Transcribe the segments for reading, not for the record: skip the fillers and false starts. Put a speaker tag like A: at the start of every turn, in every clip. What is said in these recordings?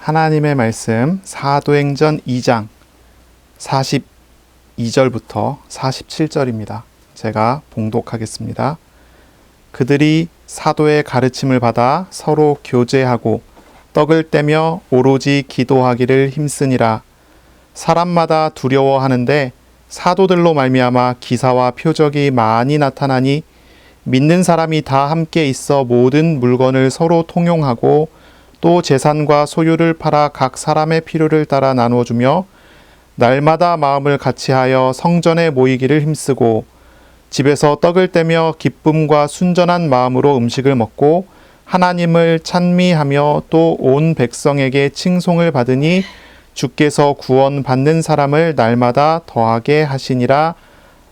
A: 하나님의 말씀 사도행전 2장 42절부터 47절입니다. 제가 봉독하겠습니다. 그들이 사도의 가르침을 받아 서로 교제하고 떡을 떼며 오로지 기도하기를 힘쓰니라. 사람마다 두려워하는데 사도들로 말미암아 기사와 표적이 많이 나타나니 믿는 사람이 다 함께 있어 모든 물건을 서로 통용하고 또 재산과 소유를 팔아 각 사람의 필요를 따라 나누어 주며 날마다 마음을 같이하여 성전에 모이기를 힘쓰고 집에서 떡을 떼며 기쁨과 순전한 마음으로 음식을 먹고 하나님을 찬미하며 또 온 백성에게 칭송을 받으니 주께서 구원 받는 사람을 날마다 더하게 하시니라.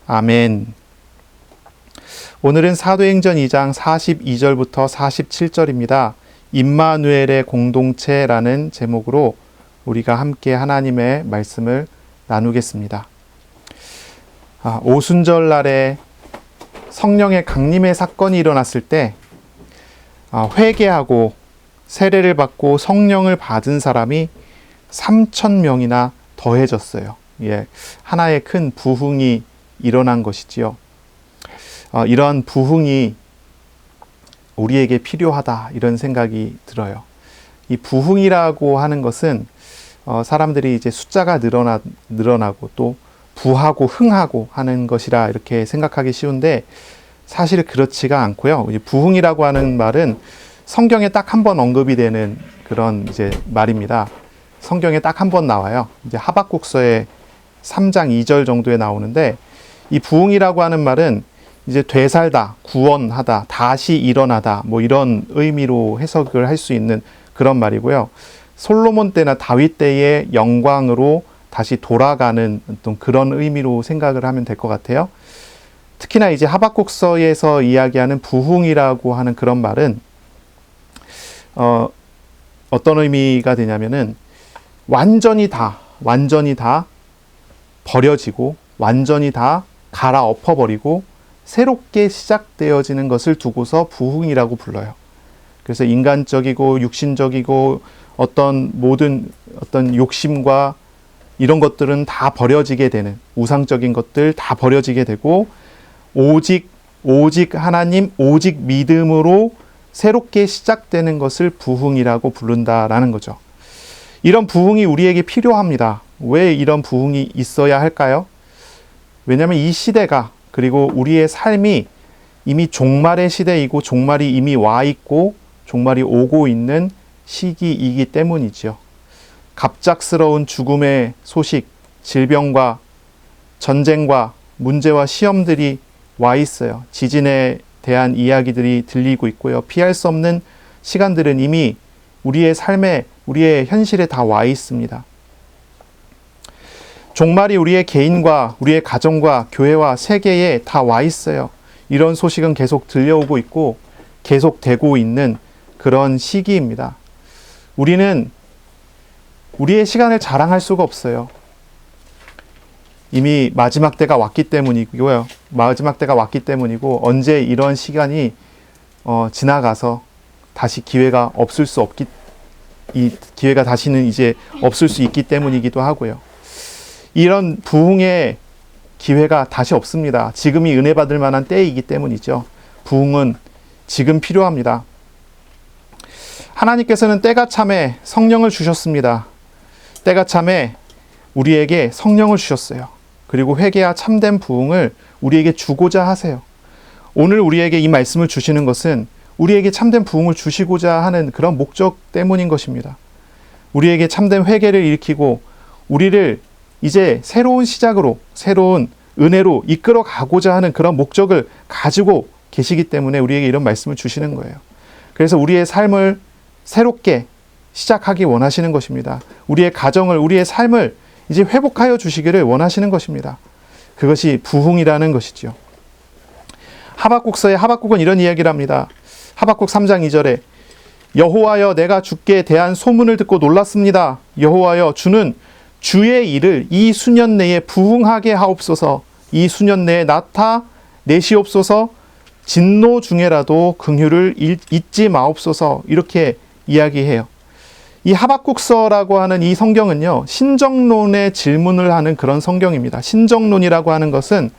A: 아멘. 오늘은 사도행전 2장 42절부터 47절입니다. 임마누엘의 공동체라는 제목으로 우리가 함께 하나님의 말씀을 나누겠습니다. 오순절날에 성령의 강림의 사건이 일어났을 때 회개하고 세례를 받고 성령을 받은 사람이 3,000명이나 더해졌어요. 하나의 큰 부흥이 일어난 것이지요. 이런 부흥이 우리에게 필요하다 이런 생각이 들어요. 이 부흥이라고 하는 것은 사람들이 이제 숫자가 늘어나고 또 부하고 흥하고 하는 것이라 이렇게 생각하기 쉬운데 사실 그렇지가 않고요. 부흥이라고 하는 말은 성경에 딱 한 번 언급이 되는 그런 이제 말입니다. 성경에 딱 한 번 나와요. 이제 하박국서의 3장 2절 정도에 나오는데 이 부흥이라고 하는 말은 이제 되살다, 구원하다, 다시 일어나다 뭐 이런 의미로 해석을 할 수 있는 그런 말이고요. 솔로몬 때나 다윗 때의 영광으로 다시 돌아가는 어떤 그런 의미로 생각을 하면 될 것 같아요. 특히나 이제 하박국서에서 이야기하는 부흥이라고 하는 그런 말은 어떤 의미가 되냐면은 완전히 다 버려지고 완전히 다 갈아엎어버리고 새롭게 시작되어지는 것을 두고서 부흥이라고 불러요. 그래서 인간적이고 육신적이고 모든 욕심과 이런 것들은 다 버려지게 되는, 우상적인 것들 다 버려지게 되고 오직 하나님, 오직 믿음으로 새롭게 시작되는 것을 부흥이라고 부른다라는 거죠. 이런 부흥이 우리에게 필요합니다. 왜 이런 부흥이 있어야 할까요? 왜냐하면 이 시대가 그리고 우리의 삶이 이미 종말의 시대이고 종말이 이미 와 있고 종말이 오고 있는 시기이기 때문이죠. 갑작스러운 죽음의 소식, 질병과 전쟁과 문제와 시험들이 와 있어요. 지진에 대한 이야기들이 들리고 있고요. 피할 수 없는 시간들은 이미 우리의 삶에, 우리의 현실에 다 와 있습니다. 종말이 우리의 개인과 우리의 가정과 교회와 세계에 다 와 있어요. 이런 소식은 계속 들려오고 있고 계속 되고 있는 그런 시기입니다. 우리는 우리의 시간을 자랑할 수가 없어요. 이미 마지막 때가 왔기 때문이고요. 마지막 때가 왔기 때문이고 언제 이런 시간이 지나가서 다시 기회가 이 기회가 다시는 이제 없을 수 있기 때문이기도 하고요. 이런 부흥의 기회가 다시 없습니다. 지금이 은혜 받을 만한 때이기 때문이죠. 부흥은 지금 필요합니다. 하나님께서는 때가 참에 성령을 주셨습니다. 때가 참에 우리에게 성령을 주셨어요. 그리고 회개와 참된 부흥을 우리에게 주고자 하세요. 오늘 우리에게 이 말씀을 주시는 것은 우리에게 참된 부흥을 주시고자 하는 그런 목적 때문인 것입니다. 우리에게 참된 회개를 일으키고 우리를 이제 새로운 시작으로, 새로운 은혜로 이끌어 가고자 하는 그런 목적을 가지고 계시기 때문에 우리에게 이런 말씀을 주시는 거예요. 그래서 우리의 삶을 새롭게 시작하기 원하시는 것입니다. 우리의 가정을, 우리의 삶을 이제 회복하여 주시기를 원하시는 것입니다. 그것이 부흥이라는 것이죠. 하박국은 이런 이야기를 합니다. 하박국 3장 2절에 여호와여 내가 주께 대한 소문을 듣고 놀랐습니다. 여호와여 주는 주의 일을 이 수년 내에 부흥하게 하옵소서. 이 수년 내에 나타내시옵소서. 진노 중에라도 긍휼을 잊지 마옵소서. 이렇게 이야기해요. 이 하박국서라고 하는 이 성경은요, 신정론의 질문을 하는 그런 성경입니다. 신정론이라고 하는 것은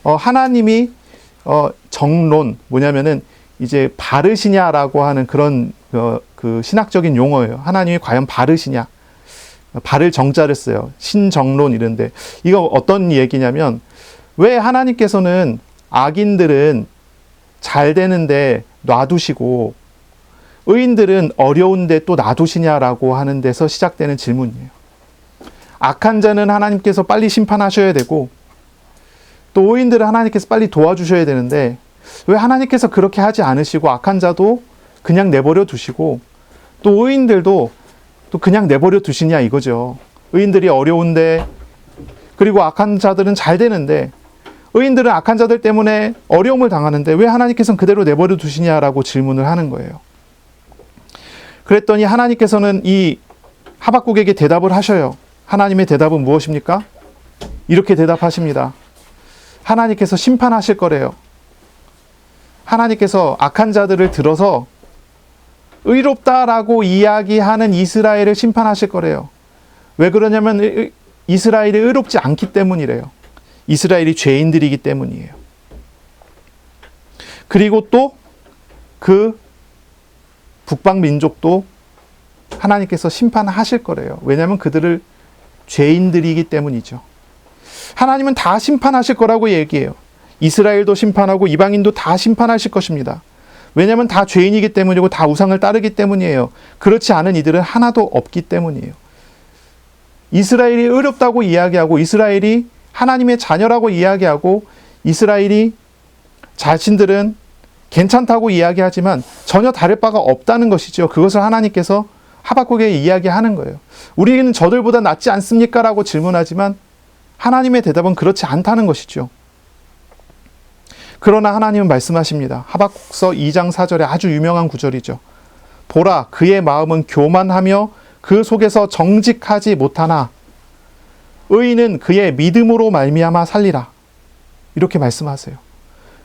A: 하나님이 정론, 뭐냐면은 이제 바르시냐라고 하는 그런 그 신학적인 용어예요. 하나님이 과연 바르시냐? 바를 정자를 써요. 신정론 이런데 이거 어떤 얘기냐면, 왜 하나님께서는 악인들은 잘 되는데 놔두시고 의인들은 어려운데 또 놔두시냐라고 하는 데서 시작되는 질문이에요. 악한 자는 하나님께서 빨리 심판하셔야 되고 또 의인들은 하나님께서 빨리 도와주셔야 되는데 왜 하나님께서 그렇게 하지 않으시고 악한 자도 그냥 내버려 두시고 또 의인들도 또 그냥 내버려 두시냐 이거죠. 의인들이 어려운데, 그리고 악한 자들은 잘 되는데 의인들은 악한 자들 때문에 어려움을 당하는데 왜 하나님께서는 그대로 내버려 두시냐라고 질문을 하는 거예요. 그랬더니 하나님께서는 이 하박국에게 대답을 하셔요. 하나님의 대답은 무엇입니까? 이렇게 대답하십니다. 하나님께서 심판하실 거래요. 하나님께서 악한 자들을 들어서 의롭다라고 이야기하는 이스라엘을 심판하실 거래요. 왜 그러냐면 이스라엘이 의롭지 않기 때문이래요. 이스라엘이 죄인들이기 때문이에요. 그리고 또 그 북방 민족도 하나님께서 심판하실 거래요. 왜냐하면 그들을 죄인들이기 때문이죠. 하나님은 다 심판하실 거라고 얘기해요. 이스라엘도 심판하고 이방인도 다 심판하실 것입니다. 왜냐하면 다 죄인이기 때문이고 다 우상을 따르기 때문이에요. 그렇지 않은 이들은 하나도 없기 때문이에요. 이스라엘이 의롭다고 이야기하고 이스라엘이 하나님의 자녀라고 이야기하고 이스라엘이 자신들은 괜찮다고 이야기하지만 전혀 다를 바가 없다는 것이죠. 그것을 하나님께서 하박국에 이야기하는 거예요. 우리는 저들보다 낫지 않습니까? 라고 질문하지만 하나님의 대답은 그렇지 않다는 것이죠. 그러나 하나님은 말씀하십니다. 하박국서 2장 4절에 아주 유명한 구절이죠. 보라, 그의 마음은 교만하며 그 속에서 정직하지 못하나 의인은 그의 믿음으로 말미암아 살리라. 이렇게 말씀하세요.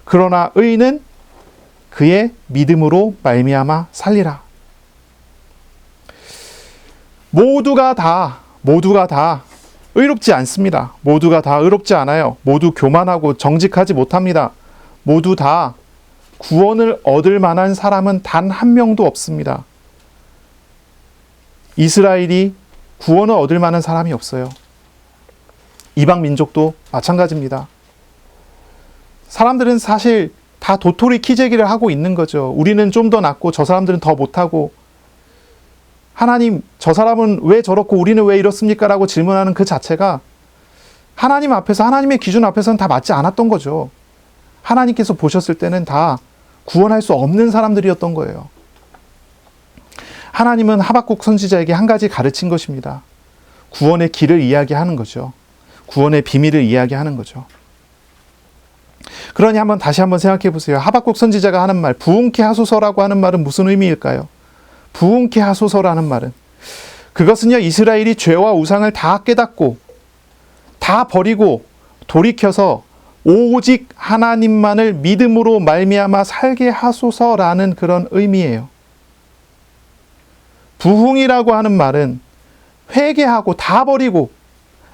A: 그러나 의인은 그의 믿음으로 말미암아 살리라. 모두가 다 의롭지 않습니다. 모두가 다 의롭지 않아요. 모두 교만하고 정직하지 못합니다. 모두 다 구원을 얻을 만한 사람은 단 한 명도 없습니다. 이스라엘이 구원을 얻을 만한 사람이 없어요. 이방 민족도 마찬가지입니다. 사람들은 사실 다 도토리 키재기를 하고 있는 거죠. 우리는 좀 더 낫고 저 사람들은 더 못하고, 하나님, 저 사람은 왜 저렇고 우리는 왜 이렇습니까? 라고 질문하는 그 자체가 하나님 앞에서, 하나님의 기준 앞에서는 다 맞지 않았던 거죠. 하나님께서 보셨을 때는 다 구원할 수 없는 사람들이었던 거예요. 하나님은 하박국 선지자에게 한 가지 가르친 것입니다. 구원의 길을 이야기하는 거죠. 구원의 비밀을 이야기하는 거죠. 그러니 다시 한번 생각해 보세요. 하박국 선지자가 하는 말, 부흥케 하소서라고 하는 말은 무슨 의미일까요? 부흥케 하소서라는 말은, 그것은요, 이스라엘이 죄와 우상을 다 깨닫고 다 버리고 돌이켜서 오직 하나님만을 믿음으로 말미암아 살게 하소서라는 그런 의미예요. 부흥이라고 하는 말은 회개하고 다 버리고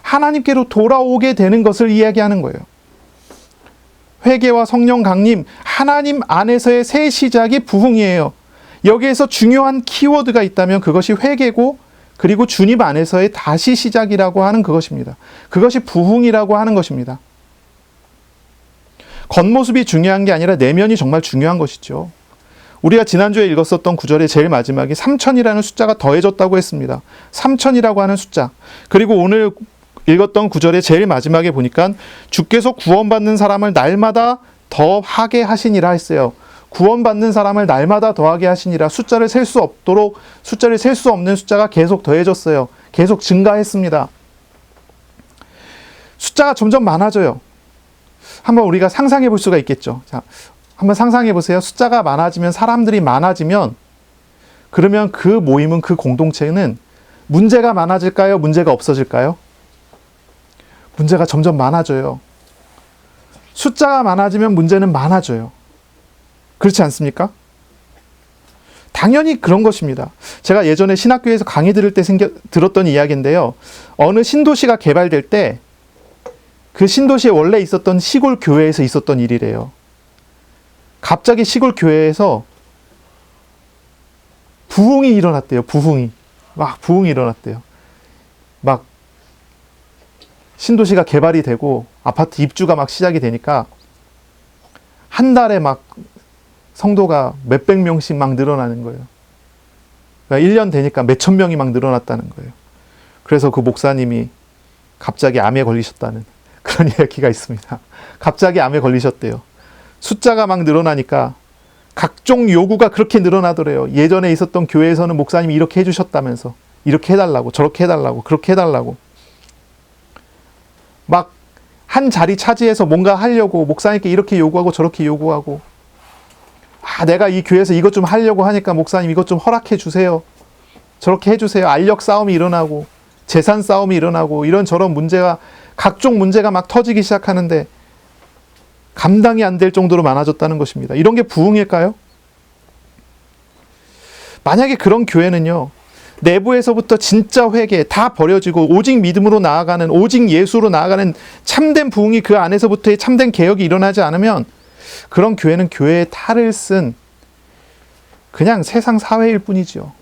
A: 하나님께로 돌아오게 되는 것을 이야기하는 거예요. 회개와 성령 강림, 하나님 안에서의 새 시작이 부흥이에요. 여기에서 중요한 키워드가 있다면 그것이 회개고, 그리고 주님 안에서의 다시 시작이라고 하는 그것입니다. 그것이 부흥이라고 하는 것입니다. 겉모습이 중요한 게 아니라 내면이 정말 중요한 것이죠. 우리가 지난주에 읽었었던 구절의 제일 마지막에 3천이라는 숫자가 더해졌다고 했습니다. 3천이라고 하는 숫자. 그리고 오늘 읽었던 구절의 제일 마지막에 보니까 주께서 구원받는 사람을 날마다 더하게 하시니라 했어요. 구원받는 사람을 날마다 더하게 하시니라. 숫자를 셀 수 없는 숫자가 계속 더해졌어요. 계속 증가했습니다. 숫자가 점점 많아져요. 한번 우리가 상상해 볼 수가 있겠죠. 자, 한번 상상해 보세요. 숫자가 많아지면, 사람들이 많아지면, 그러면 그 모임은, 그 공동체는 문제가 많아질까요? 문제가 없어질까요? 문제가 점점 많아져요. 숫자가 많아지면 문제는 많아져요. 그렇지 않습니까? 당연히 그런 것입니다. 제가 예전에 신학교에서 강의 들을 때 들었던 이야기인데요. 어느 신도시가 개발될 때 그 신도시에 원래 있었던 시골 교회에서 있었던 일이래요. 갑자기 시골 교회에서 부흥이 일어났대요. 부흥이 일어났대요. 막 신도시가 개발이 되고 아파트 입주가 막 시작이 되니까 한 달에 막 성도가 몇백 명씩 막 늘어나는 거예요. 그러니까 1년 되니까 몇천 명이 막 늘어났다는 거예요. 그래서 그 목사님이 갑자기 암에 걸리셨다는 그런 이야기가 있습니다. 갑자기 암에 걸리셨대요. 숫자가 막 늘어나니까 각종 요구가 그렇게 늘어나더래요. 예전에 있었던 교회에서는 목사님이 이렇게 해주셨다면서 이렇게 해달라고 저렇게 해달라고 그렇게 해달라고 막 한 자리 차지해서 뭔가 하려고 목사님께 이렇게 요구하고 저렇게 요구하고 내가 이 교회에서 이것 좀 하려고 하니까 목사님 이것 좀 허락해 주세요. 저렇게 해주세요. 알력 싸움이 일어나고 재산 싸움이 일어나고 이런저런 문제가 각종 문제가 막 터지기 시작하는데 감당이 안 될 정도로 많아졌다는 것입니다. 이런 게 부흥일까요? 만약에 그런 교회는요. 내부에서부터 진짜 회개 다 버려지고 오직 믿음으로 나아가는 오직 예수로 나아가는 참된 부흥이 그 안에서부터의 참된 개혁이 일어나지 않으면 그런 교회는 교회의 탈을 쓴 그냥 세상 사회일 뿐이죠.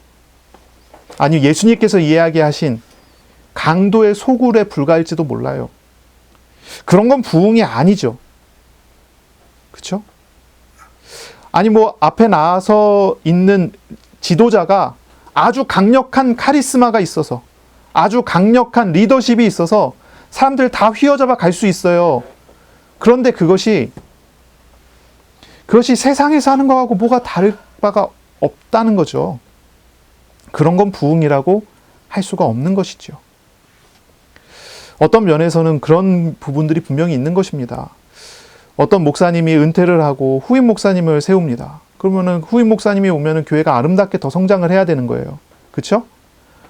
A: 아니 예수님께서 이야기하신 강도의 소굴에 불과할지도 몰라요. 그런 건 부흥이 아니죠. 그렇죠? 아니 뭐 앞에 나와서 있는 지도자가 아주 강력한 카리스마가 있어서 아주 강력한 리더십이 있어서 사람들 다 휘어잡아 갈 수 있어요. 그런데 그것이 세상에서 하는 거하고 뭐가 다를 바가 없다는 거죠. 그런 건 부흥이라고 할 수가 없는 것이죠. 어떤 면에서는 그런 부분들이 분명히 있는 것입니다. 어떤 목사님이 은퇴를 하고 후임 목사님을 세웁니다. 그러면은 후임 목사님이 오면은 교회가 아름답게 더 성장을 해야 되는 거예요. 그렇죠?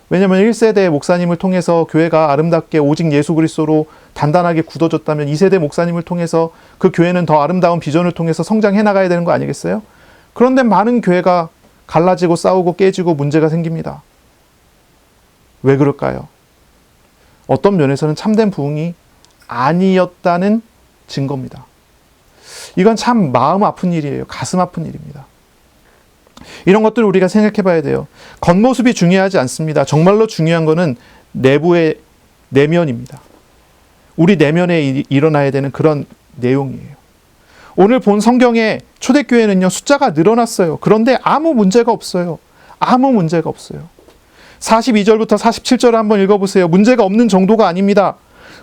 A: 왜냐하면 1세대 목사님을 통해서 교회가 아름답게 오직 예수 그리스도로 단단하게 굳어졌다면 2세대 목사님을 통해서 그 교회는 더 아름다운 비전을 통해서 성장해 나가야 되는 거 아니겠어요? 그런데 많은 교회가 갈라지고 싸우고 깨지고 문제가 생깁니다. 왜 그럴까요? 어떤 면에서는 참된 부흥이 아니었다는 증거입니다. 이건 참 마음 아픈 일이에요. 가슴 아픈 일입니다. 이런 것들을 우리가 생각해 봐야 돼요. 겉모습이 중요하지 않습니다. 정말로 중요한 것은 내부의 내면입니다. 우리 내면에 일어나야 되는 그런 내용이에요. 오늘 본 성경의 초대교회는요, 숫자가 늘어났어요. 그런데 아무 문제가 없어요. 아무 문제가 없어요. 42절부터 47절을 한번 읽어보세요. 문제가 없는 정도가 아닙니다.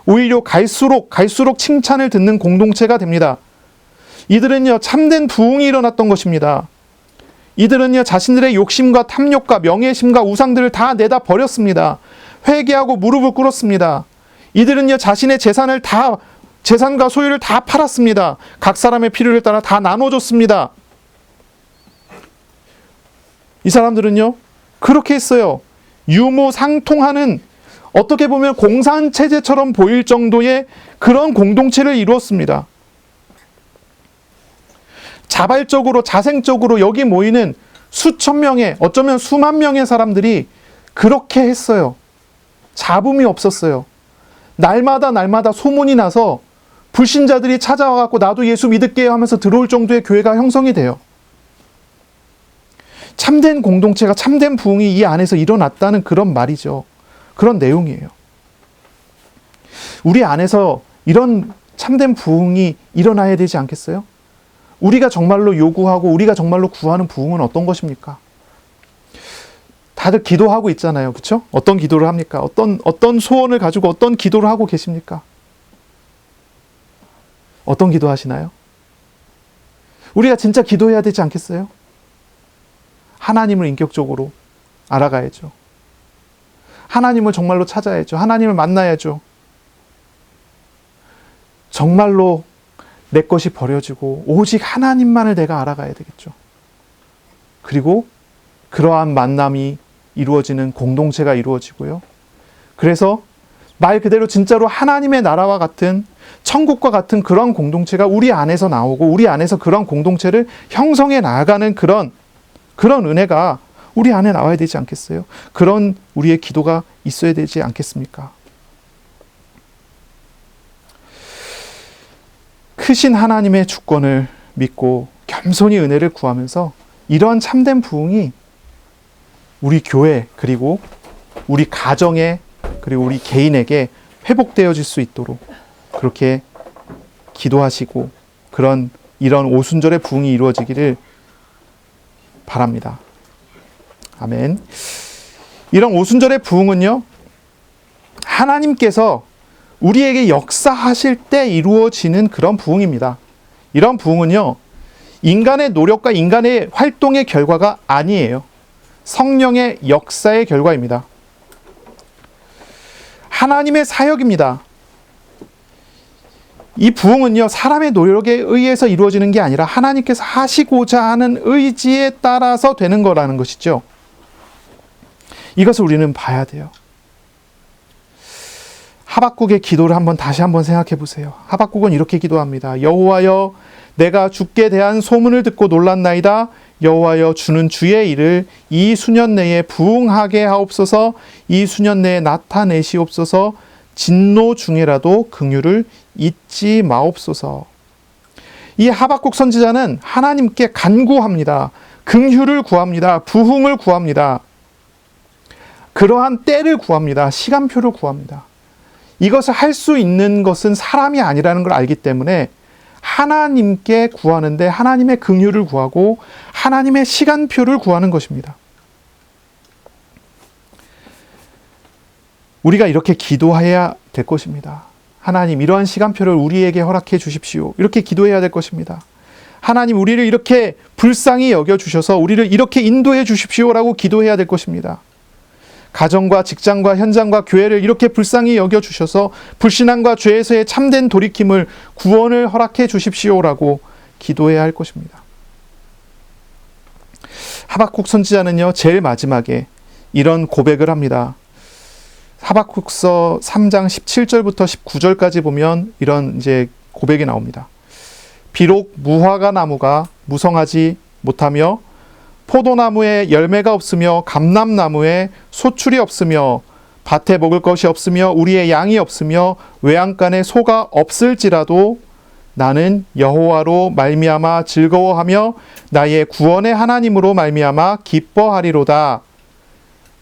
A: 오히려 갈수록 칭찬을 듣는 공동체가 됩니다. 이들은요, 참된 부흥이 일어났던 것입니다. 이들은요, 자신들의 욕심과 탐욕과 명예심과 우상들을 다 내다 버렸습니다. 회개하고 무릎을 꿇었습니다. 이들은요, 자신의 재산과 소유를 다 팔았습니다. 각 사람의 필요를 따라 다 나눠줬습니다. 이 사람들은요, 그렇게 했어요. 유무상통하는, 어떻게 보면 공산체제처럼 보일 정도의 그런 공동체를 이루었습니다. 자발적으로, 자생적으로 여기 모이는 수천 명의, 어쩌면 수만 명의 사람들이 그렇게 했어요. 잡음이 없었어요. 날마다 소문이 나서 불신자들이 찾아와갖고 나도 예수 믿을게요 하면서 들어올 정도의 교회가 형성이 돼요. 참된 공동체가, 참된 부흥이 이 안에서 일어났다는 그런 말이죠. 그런 내용이에요. 우리 안에서 이런 참된 부흥이 일어나야 되지 않겠어요? 우리가 정말로 요구하고 우리가 정말로 구하는 부흥은 어떤 것입니까? 다들 기도하고 있잖아요. 그렇죠? 어떤 기도를 합니까? 어떤 소원을 가지고 어떤 기도를 하고 계십니까? 어떤 기도 하시나요? 우리가 진짜 기도해야 되지 않겠어요? 하나님을 인격적으로 알아가야죠. 하나님을 정말로 찾아야죠. 하나님을 만나야죠. 정말로 내 것이 버려지고 오직 하나님만을 내가 알아가야 되겠죠. 그리고 그러한 만남이 이루어지는 공동체가 이루어지고요. 그래서 말 그대로 진짜로 하나님의 나라와 같은, 천국과 같은 그런 공동체가 우리 안에서 나오고 우리 안에서 그런 공동체를 형성해 나가는 그런 그런 은혜가 우리 안에 나와야 되지 않겠어요? 그런 우리의 기도가 있어야 되지 않겠습니까? 크신 하나님의 주권을 믿고 겸손히 은혜를 구하면서 이러한 참된 부흥이 우리 교회, 그리고 우리 가정에, 그리고 우리 개인에게 회복되어질 수 있도록 그렇게 기도하시고 이런 오순절의 부흥이 이루어지기를 바랍니다. 아멘. 이런 오순절의 부흥은요, 하나님께서 우리에게 역사하실 때 이루어지는 그런 부흥입니다. 이런 부흥은요, 인간의 노력과 인간의 활동의 결과가 아니에요. 성령의 역사의 결과입니다. 하나님의 사역입니다. 이 부흥은요, 사람의 노력에 의해서 이루어지는 게 아니라 하나님께서 하시고자 하는 의지에 따라서 되는 거라는 것이죠. 이것을 우리는 봐야 돼요. 하박국의 기도를 다시 한번 생각해 보세요. 하박국은 이렇게 기도합니다. 여호와여, 내가 주께 대한 소문을 듣고 놀랐나이다. 여호와여, 주는 주의 일을 이 수년 내에 부응하게 하옵소서. 이 수년 내에 나타내시옵소서. 진노 중에라도 긍휼을 잊지 마옵소서. 이 하박국 선지자는 하나님께 간구합니다. 긍휼을 구합니다. 부흥을 구합니다. 그러한 때를 구합니다. 시간표를 구합니다. 이것을 할 수 있는 것은 사람이 아니라는 걸 알기 때문에 하나님께 구하는데 하나님의 긍휼을 구하고 하나님의 시간표를 구하는 것입니다. 우리가 이렇게 기도해야 될 것입니다. 하나님, 이러한 시간표를 우리에게 허락해 주십시오. 이렇게 기도해야 될 것입니다. 하나님, 우리를 이렇게 불쌍히 여겨주셔서 우리를 이렇게 인도해 주십시오라고 기도해야 될 것입니다. 가정과 직장과 현장과 교회를 이렇게 불쌍히 여겨주셔서 불신앙과 죄에서의 참된 돌이킴을, 구원을 허락해 주십시오라고 기도해야 할 것입니다. 하박국 선지자는요, 제일 마지막에 이런 고백을 합니다. 하박국서 3장 17절부터 19절까지 보면 이런 고백이 나옵니다. 비록 무화과 나무가 무성하지 못하며 포도나무에 열매가 없으며 감람나무에 소출이 없으며 밭에 먹을 것이 없으며 우리의 양이 없으며 외양간에 소가 없을지라도 나는 여호와로 말미암아 즐거워하며 나의 구원의 하나님으로 말미암아 기뻐하리로다.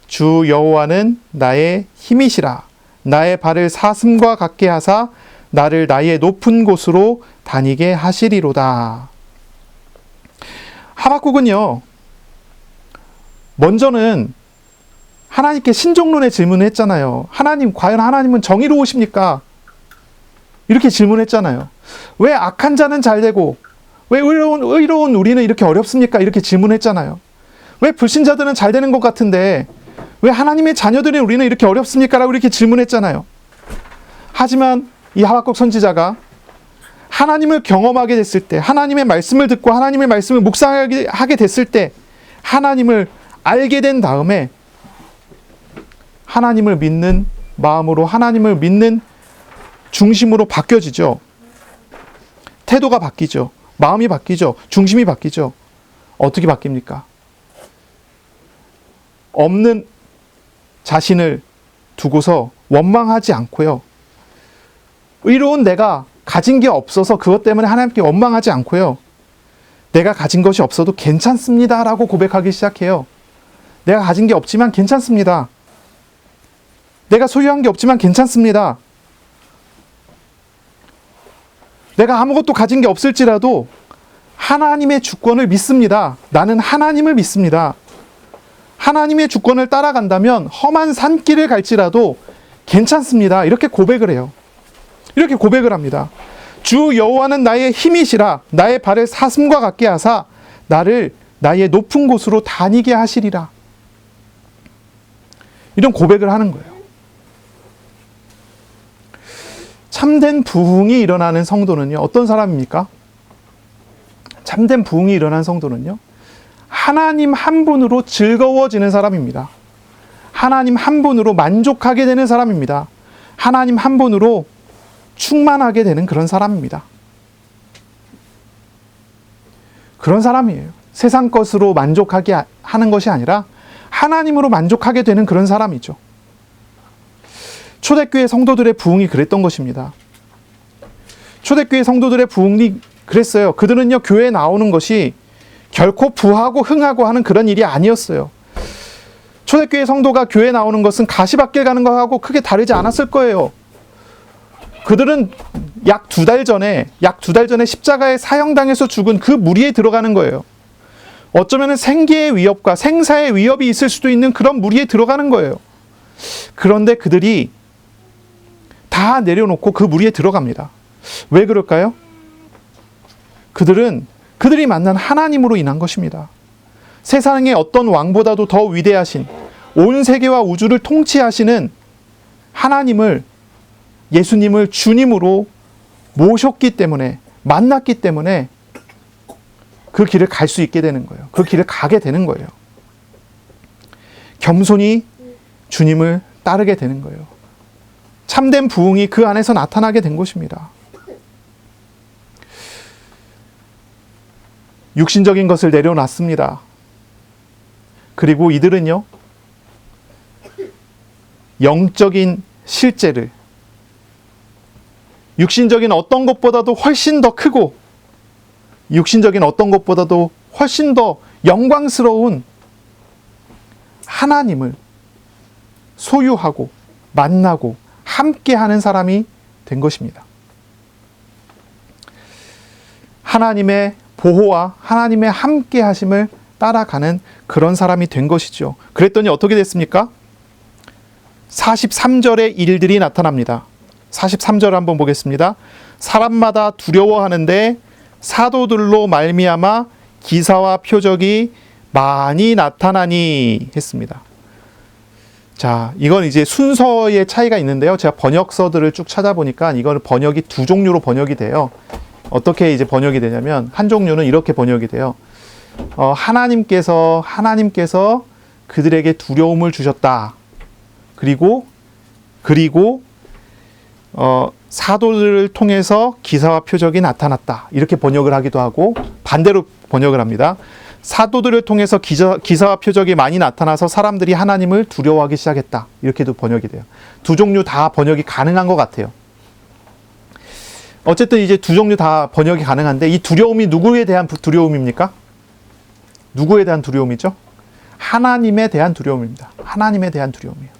A: 주 여호와는 나의 힘이시라. 나의 발을 사슴과 같게 하사 나를 나의 높은 곳으로 다니게 하시리로다. 하박국은요, 먼저는 하나님께 신종론의 질문을 했잖아요. 하나님, 과연 하나님은 정의로우십니까? 이렇게 질문했잖아요. 왜 악한 자는 잘 되고 왜 의로운 우리는 이렇게 어렵습니까? 이렇게 질문했잖아요. 왜 불신자들은 잘 되는 것 같은데 왜 하나님의 자녀들인 우리는 이렇게 어렵습니까? 라고 이렇게 질문했잖아요. 하지만 이 하박국 선지자가 하나님을 경험하게 됐을 때, 하나님의 말씀을 듣고 하나님의 말씀을 묵상하게 됐을 때, 하나님을 알게 된 다음에 하나님을 믿는 마음으로, 하나님을 믿는 중심으로 바뀌어지죠. 태도가 바뀌죠. 마음이 바뀌죠. 중심이 바뀌죠. 어떻게 바뀝니까? 없는 자신을 두고서 원망하지 않고요. 의로운 내가 가진 게 없어서 그것 때문에 하나님께 원망하지 않고요. 내가 가진 것이 없어도 괜찮습니다 라고 고백하기 시작해요. 내가 가진 게 없지만 괜찮습니다. 내가 소유한 게 없지만 괜찮습니다. 내가 아무것도 가진 게 없을지라도 하나님의 주권을 믿습니다. 나는 하나님을 믿습니다. 하나님의 주권을 따라간다면 험한 산길을 갈지라도 괜찮습니다. 이렇게 고백을 해요. 이렇게 고백을 합니다. 주 여호와는 나의 힘이시라. 나의 발을 사슴과 같게 하사 나를 나의 높은 곳으로 다니게 하시리라. 이런 고백을 하는 거예요. 참된 부흥이 일어나는 성도는요, 어떤 사람입니까? 참된 부흥이 일어나는 성도는요, 하나님 한 분으로 즐거워지는 사람입니다. 하나님 한 분으로 만족하게 되는 사람입니다. 하나님 한 분으로 충만하게 되는 그런 사람입니다. 그런 사람이에요. 세상 것으로 만족하게 하는 것이 아니라 하나님으로 만족하게 되는 그런 사람이죠. 초대교회 성도들의 부흥이 그랬던 것입니다. 초대교회 성도들의 부흥이 그랬어요. 그들은요, 교회에 나오는 것이 결코 부하고 흥하고 하는 그런 일이 아니었어요. 초대교회 성도가 교회에 나오는 것은 가시밭길 가는 거하고 크게 다르지 않았을 거예요. 그들은 약 두 달 전에 십자가에 사형당해서 죽은 그 무리에 들어가는 거예요. 어쩌면 생계의 위협과 생사의 위협이 있을 수도 있는 그런 무리에 들어가는 거예요. 그런데 그들이 다 내려놓고 그 무리에 들어갑니다. 왜 그럴까요? 그들이 만난 하나님으로 인한 것입니다. 세상의 어떤 왕보다도 더 위대하신, 온 세계와 우주를 통치하시는 하나님을, 예수님을 주님으로 모셨기 때문에, 만났기 때문에 그 길을 갈 수 있게 되는 거예요. 그 길을 가게 되는 거예요. 겸손히 주님을 따르게 되는 거예요. 참된 부흥이 그 안에서 나타나게 된 것입니다. 육신적인 것을 내려놨습니다. 그리고 이들은요, 영적인 실제를, 육신적인 어떤 것보다도 훨씬 더 크고, 육신적인 어떤 것보다도 훨씬 더 영광스러운 하나님을 소유하고 만나고 함께하는 사람이 된 것입니다. 하나님의 보호와 하나님의 함께하심을 따라가는 그런 사람이 된 것이죠. 그랬더니 어떻게 됐습니까? 43절의 일들이 나타납니다. 43절 한번 보겠습니다. 사람마다 두려워하는데 사도들로 말미암아 기사와 표적이 많이 나타나니 했습니다. 자, 이건 이제 순서의 차이가 있는데요. 제가 번역서들을 쭉 찾아보니까 이거는 번역이 두 종류로 번역이 돼요. 어떻게 이제 번역이 되냐면, 한 종류는 이렇게 번역이 돼요. 하나님께서 그들에게 두려움을 주셨다. 그리고 사도들을 통해서 기사와 표적이 나타났다. 이렇게 번역을 하기도 하고, 반대로 번역을 합니다. 사도들을 통해서 기사와 표적이 많이 나타나서 사람들이 하나님을 두려워하기 시작했다. 이렇게도 번역이 돼요. 두 종류 다 번역이 가능한 것 같아요. 어쨌든 이제 두 종류 다 번역이 가능한데, 이 두려움이 누구에 대한 두려움입니까? 누구에 대한 두려움이죠? 하나님에 대한 두려움입니다. 하나님에 대한 두려움이에요.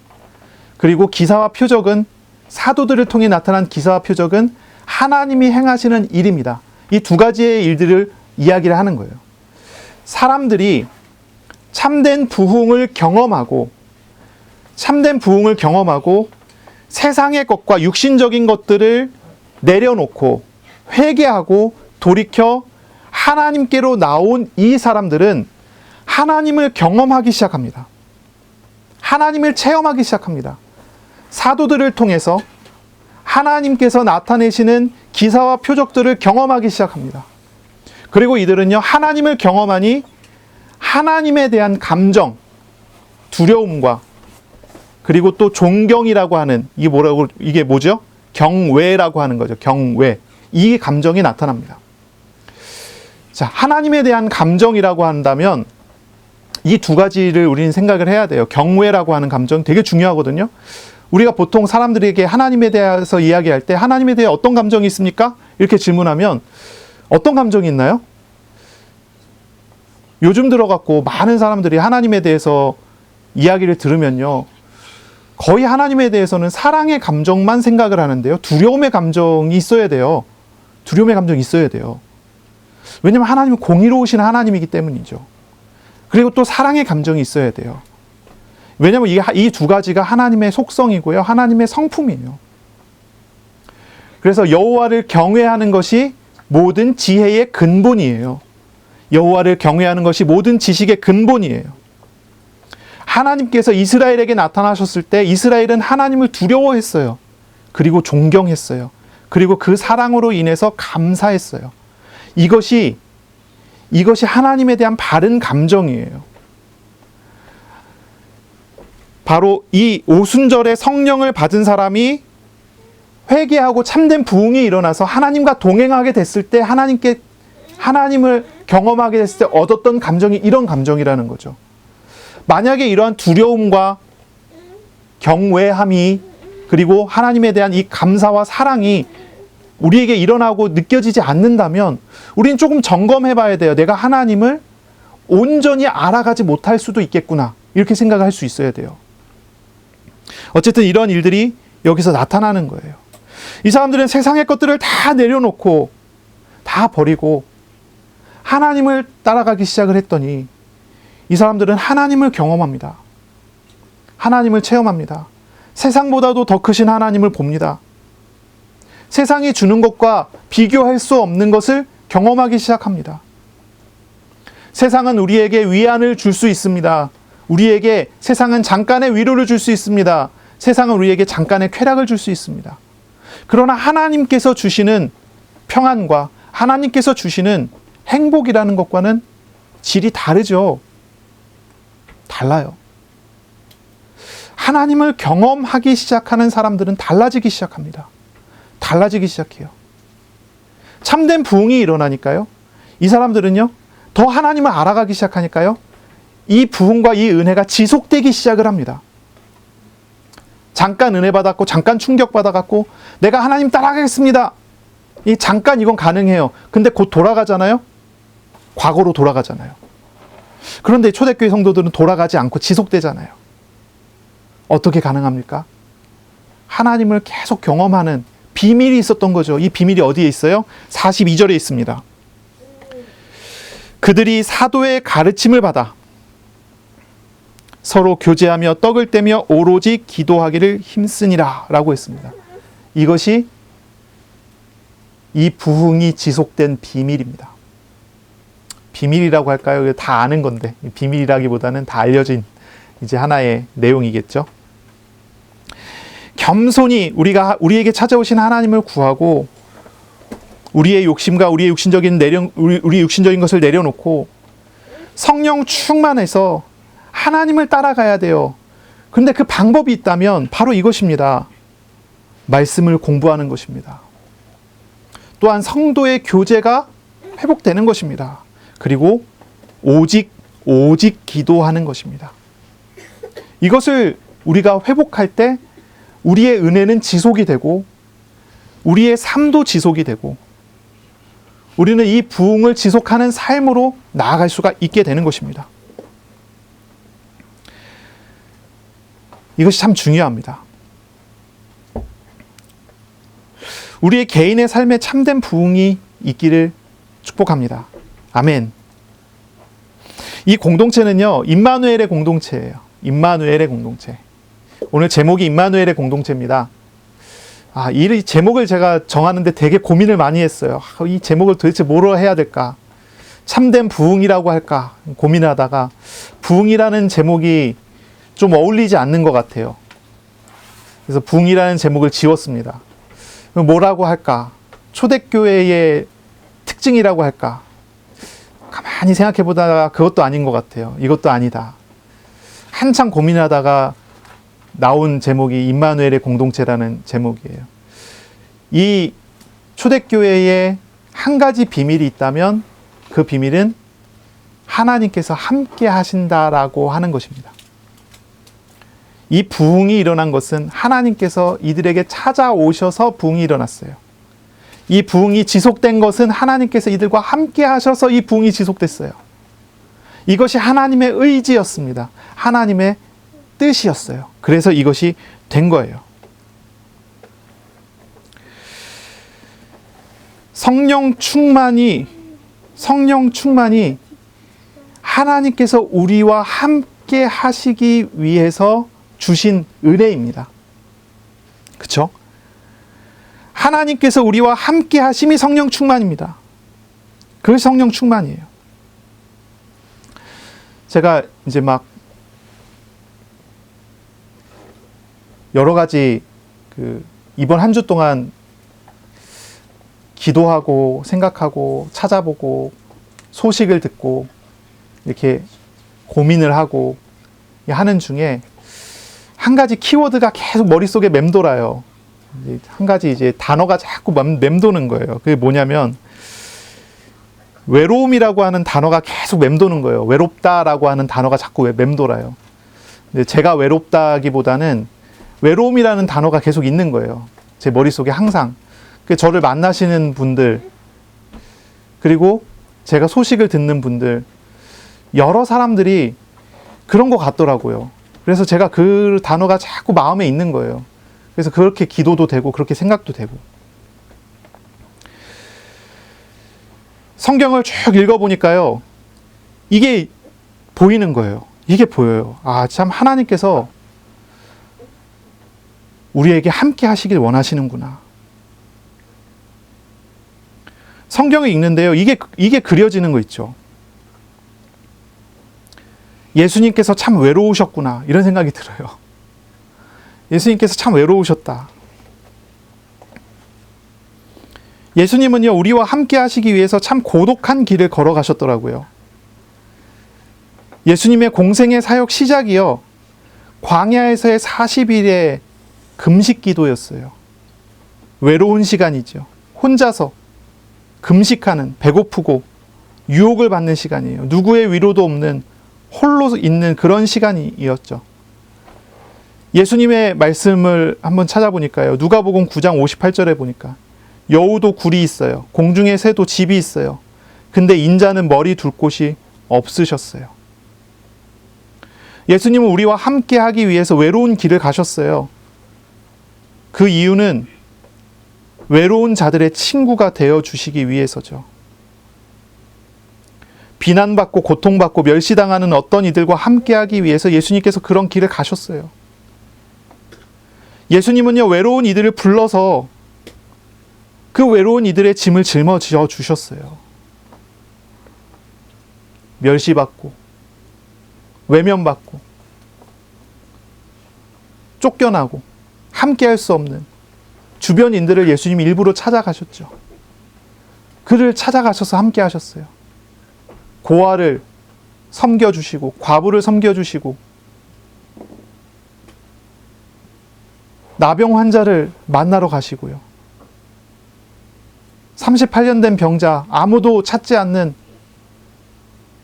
A: 그리고 기사와 표적은, 사도들을 통해 나타난 기사와 표적은 하나님이 행하시는 일입니다. 이 두 가지의 일들을 이야기를 하는 거예요. 사람들이 참된 부흥을 경험하고 세상의 것과 육신적인 것들을 내려놓고 회개하고 돌이켜 하나님께로 나온 이 사람들은 하나님을 경험하기 시작합니다. 하나님을 체험하기 시작합니다. 사도들을 통해서 하나님께서 나타내시는 기사와 표적들을 경험하기 시작합니다. 그리고 이들은요, 하나님을 경험하니 하나님에 대한 감정, 두려움과, 그리고 또 존경이라고 하는, 이게 뭐죠? 경외라고 하는 거죠. 경외. 이 감정이 나타납니다. 자, 하나님에 대한 감정이라고 한다면 이 두 가지를 우리는 생각을 해야 돼요. 경외라고 하는 감정 되게 중요하거든요. 우리가 보통 사람들에게 하나님에 대해서 이야기할 때 하나님에 대해 어떤 감정이 있습니까? 이렇게 질문하면 어떤 감정이 있나요? 요즘 들어갖고 많은 사람들이 하나님에 대해서 이야기를 들으면요, 거의 하나님에 대해서는 사랑의 감정만 생각을 하는데요, 두려움의 감정이 있어야 돼요. 두려움의 감정이 있어야 돼요. 왜냐하면 하나님은 공의로우신 하나님이기 때문이죠. 그리고 또 사랑의 감정이 있어야 돼요. 왜냐하면 이 두 가지가 하나님의 속성이고요, 하나님의 성품이에요. 그래서 여호와를 경외하는 것이 모든 지혜의 근본이에요. 여호와를 경외하는 것이 모든 지식의 근본이에요. 하나님께서 이스라엘에게 나타나셨을 때 이스라엘은 하나님을 두려워했어요. 그리고 존경했어요. 그리고 그 사랑으로 인해서 감사했어요. 이것이 하나님에 대한 바른 감정이에요. 바로 이 오순절에 성령을 받은 사람이 회개하고 참된 부흥이 일어나서 하나님과 동행하게 됐을 때 하나님을 경험하게 됐을 때 얻었던 감정이 이런 감정이라는 거죠. 만약에 이러한 두려움과 경외함이 그리고 하나님에 대한 이 감사와 사랑이 우리에게 일어나고 느껴지지 않는다면 우리는 조금 점검해 봐야 돼요. 내가 하나님을 온전히 알아가지 못할 수도 있겠구나. 이렇게 생각을 할 수 있어야 돼요. 어쨌든 이런 일들이 여기서 나타나는 거예요. 이 사람들은 세상의 것들을 다 내려놓고 다 버리고 하나님을 따라가기 시작을 했더니 이 사람들은 하나님을 경험합니다. 하나님을 체험합니다. 세상보다도 더 크신 하나님을 봅니다. 세상이 주는 것과 비교할 수 없는 것을 경험하기 시작합니다. 세상은 우리에게 위안을 줄 수 있습니다. 우리에게 세상은 잠깐의 위로를 줄 수 있습니다. 세상은 우리에게 잠깐의 쾌락을 줄 수 있습니다. 그러나 하나님께서 주시는 평안과 하나님께서 주시는 행복이라는 것과는 질이 다르죠. 달라요. 하나님을 경험하기 시작하는 사람들은 달라지기 시작합니다. 달라지기 시작해요. 참된 부흥이 일어나니까요. 이 사람들은요, 더 하나님을 알아가기 시작하니까요, 이 부흥과 이 은혜가 지속되기 시작을 합니다. 잠깐 은혜 받았고, 잠깐 충격받아갖고, 내가 하나님 따라가겠습니다. 이 잠깐 이건 가능해요. 근데 곧 돌아가잖아요? 과거로 돌아가잖아요. 그런데 초대교회 성도들은 돌아가지 않고 지속되잖아요. 어떻게 가능합니까? 하나님을 계속 경험하는 비밀이 있었던 거죠. 이 비밀이 어디에 있어요? 42절에 있습니다. 그들이 사도의 가르침을 받아 서로 교제하며 떡을 떼며 오로지 기도하기를 힘쓰니라 라고 했습니다. 이것이 이 부흥이 지속된 비밀입니다. 비밀이라고 할까요? 다 아는 건데 비밀이라기보다는 다 알려진 이제 하나의 내용이겠죠. 겸손히 우리에게 찾아오신 하나님을 구하고 우리의 욕심과 우리의 우리 육신적인 것을 내려놓고 성령 충만해서 하나님을 따라가야 돼요. 그런데 그 방법이 있다면 바로 이것입니다. 말씀을 공부하는 것입니다. 또한 성도의 교제가 회복되는 것입니다. 그리고 오직 기도하는 것입니다. 이것을 우리가 회복할 때 우리의 은혜는 지속이 되고 우리의 삶도 지속이 되고 우리는 이 부흥을 지속하는 삶으로 나아갈 수가 있게 되는 것입니다. 이것이 참 중요합니다. 우리의 개인의 삶에 참된 부흥이 있기를 축복합니다. 아멘. 이 공동체는요, 임마누엘의 공동체예요. 임마누엘의 공동체. 오늘 제목이 임마누엘의 공동체입니다. 이 제목을 제가 정하는데 되게 고민을 많이 했어요. 이 제목을 도대체 뭐로 해야 될까? 참된 부흥이라고 할까? 고민하다가 부흥이라는 제목이 좀 어울리지 않는 것 같아요. 그래서 부흥이라는 제목을 지웠습니다. 뭐라고 할까? 초대교회의 특징이라고 할까? 가만히 생각해 보다가 그것도 아닌 것 같아요. 이것도 아니다. 한참 고민하다가 나온 제목이 임마누엘의 공동체라는 제목이에요. 이 초대교회에 한 가지 비밀이 있다면 그 비밀은 하나님께서 함께 하신다라고 하는 것입니다. 이 부흥이 일어난 것은 하나님께서 이들에게 찾아오셔서 부흥이 일어났어요. 이 부흥이 지속된 것은 하나님께서 이들과 함께 하셔서 이 부흥이 지속됐어요. 이것이 하나님의 의지였습니다. 하나님의 뜻이었어요. 그래서 이것이 된 거예요. 성령 충만이 하나님께서 우리와 함께 하시기 위해서 주신 은혜입니다. 그렇죠? 하나님께서 우리와 함께 하심이 성령 충만입니다. 그것이 성령 충만이에요. 제가 이제 막 여러 가지 이번 한 주 동안 기도하고 생각하고 찾아보고 소식을 듣고 이렇게 고민을 하고 하는 중에 한 가지 키워드가 계속 머릿속에 맴돌아요. 한 가지 이제 단어가 자꾸 맴도는 거예요. 그게 뭐냐면 외로움이라고 하는 단어가 계속 맴도는 거예요. 외롭다라고 하는 단어가 자꾸 맴돌아요. 근데 제가 외롭다기보다는 외로움이라는 단어가 계속 있는 거예요. 제 머릿속에 항상. 저를 만나시는 분들, 그리고 제가 소식을 듣는 분들, 여러 사람들이 그런 것 같더라고요. 그래서 제가 그 단어가 자꾸 마음에 있는 거예요. 그래서 그렇게 기도도 되고 그렇게 생각도 되고. 성경을 쭉 읽어보니까요, 이게 보이는 거예요. 이게 보여요. 아, 참 하나님께서 우리에게 함께 하시길 원하시는구나. 성경을 읽는데요, 이게 그려지는 거 있죠. 예수님께서 참 외로우셨구나, 이런 생각이 들어요. 예수님께서 참 외로우셨다. 예수님은요, 우리와 함께 하시기 위해서 참 고독한 길을 걸어가셨더라고요. 예수님의 공생의 사역 시작이요, 광야에서의 40일의 금식 기도였어요. 외로운 시간이죠. 혼자서 금식하는, 배고프고 유혹을 받는 시간이에요. 누구의 위로도 없는 홀로 있는 그런 시간이었죠. 예수님의 말씀을 한번 찾아보니까요, 누가복음 9장 58절에 보니까 여우도 굴이 있어요. 공중의 새도 집이 있어요. 근데 인자는 머리 둘 곳이 없으셨어요. 예수님은 우리와 함께 하기 위해서 외로운 길을 가셨어요. 그 이유는 외로운 자들의 친구가 되어 주시기 위해서죠. 비난받고 고통받고 멸시당하는 어떤 이들과 함께 하기 위해서 예수님께서 그런 길을 가셨어요. 예수님은요, 외로운 이들을 불러서 그 외로운 이들의 짐을 짊어져 주셨어요. 멸시받고 외면받고 쫓겨나고 함께 할 수 없는 주변인들을 예수님이 일부러 찾아가셨죠. 그를 찾아가셔서 함께 하셨어요. 고아를 섬겨주시고 과부를 섬겨주시고 나병 환자를 만나러 가시고요. 38년 된 병자, 아무도 찾지 않는